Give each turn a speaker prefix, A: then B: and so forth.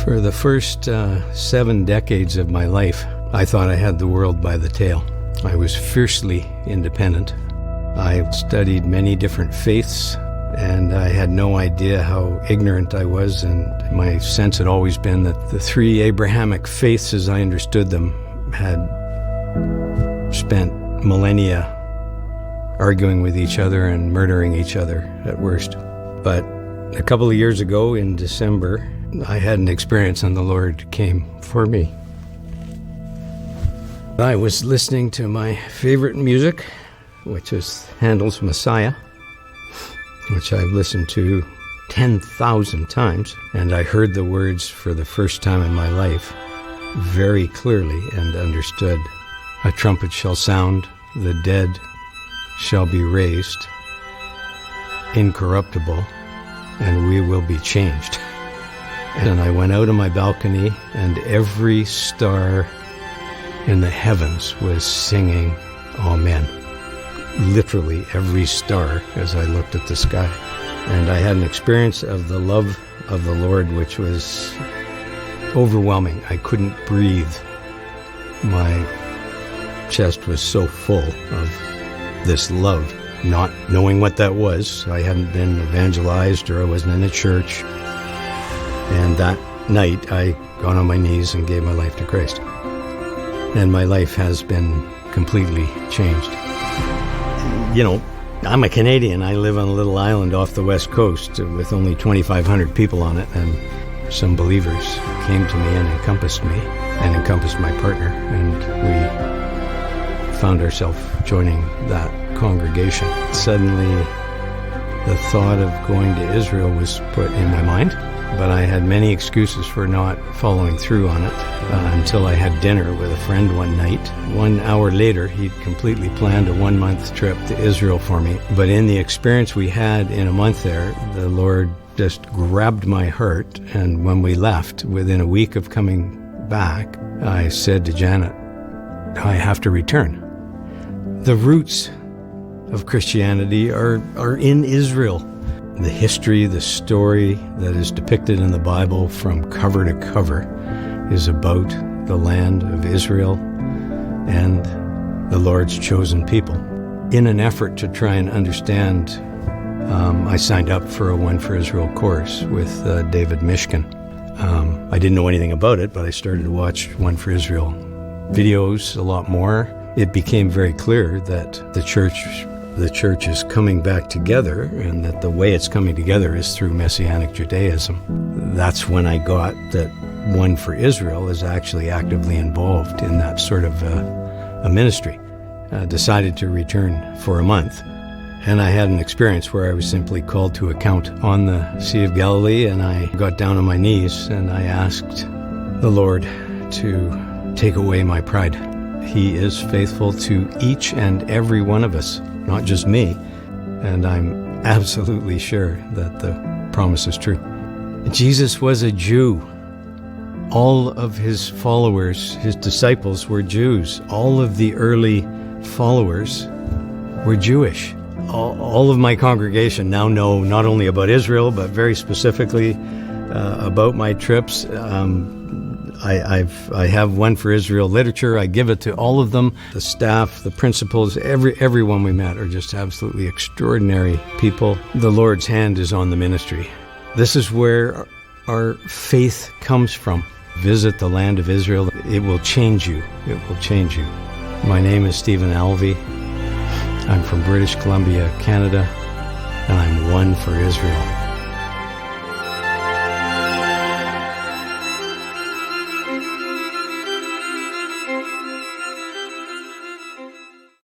A: For the first 7 decades of my life, I thought I had the world by the tail. I was fiercely independent. I studied many different faiths, and I had no idea how ignorant I was, and my sense had always been that the 3 Abrahamic faiths, as I understood them, had spent millennia arguing with each other and murdering each other at worst. But a couple of years ago in December, I had an experience and the Lord came for me. I was listening to my favorite music, which is Handel's Messiah, which I've listened to 10,000 times, and I heard the words for the first time in my life very clearly and understood. A trumpet shall sound, the dead shall be raised, incorruptible, and we will be changed. And I went out on my balcony, and every star in the heavens was singing Amen. Literally every star as I looked at the sky. And I had an experience of the love of the Lord which was overwhelming. I couldn't breathe. My chest was so full of this love, not knowing what that was. I hadn't been evangelized or I wasn't in a church. And that night, I got on my knees and gave my life to Christ. And my life has been completely changed. You know, I'm a Canadian. I live on a little island off the west coast with only 2,500 people on it. And some believers came to me and encompassed my partner. And we found ourselves joining that congregation. Suddenly, the thought of going to Israel was put in my mind. But I had many excuses for not following through on it until I had dinner with a friend one night. 1 hour later, he'd completely planned a 1-month trip to Israel for me. But in the experience we had in a month there, the Lord just grabbed my heart. And when we left, within a week of coming back, I said to Janet, I have to return. The roots of Christianity are in Israel. The history, the story that is depicted in the Bible from cover to cover is about the land of Israel and the Lord's chosen people. In an effort to try and understand, I signed up for a One for Israel course with David Mishkin. I didn't know anything about it, but I started to watch One for Israel videos a lot more. It became very clear that the church is coming back together, and that the way it's coming together is through Messianic Judaism. That's when I got that One for Israel is actually actively involved in that sort of a ministry. Decided to return for a month, and I had an experience where I was simply called to account on the Sea of Galilee, and I got down on my knees and I asked the Lord to take away my pride. He is faithful to each and every one of us, not just me, and I'm absolutely sure that the promise is true. Jesus was a Jew. All of his followers, his disciples, were Jews. All of the early followers were Jewish. All of my congregation now know not only about Israel, but very specifically about my trips. I have One for Israel literature. I give it to all of them. The staff, the principals, everyone we met are just absolutely extraordinary people. The Lord's hand is on the ministry. This is where our faith comes from. Visit the land of Israel. It will change you. It will change you. My name is Stephen Alvey. I'm from British Columbia, Canada, and I'm One for Israel.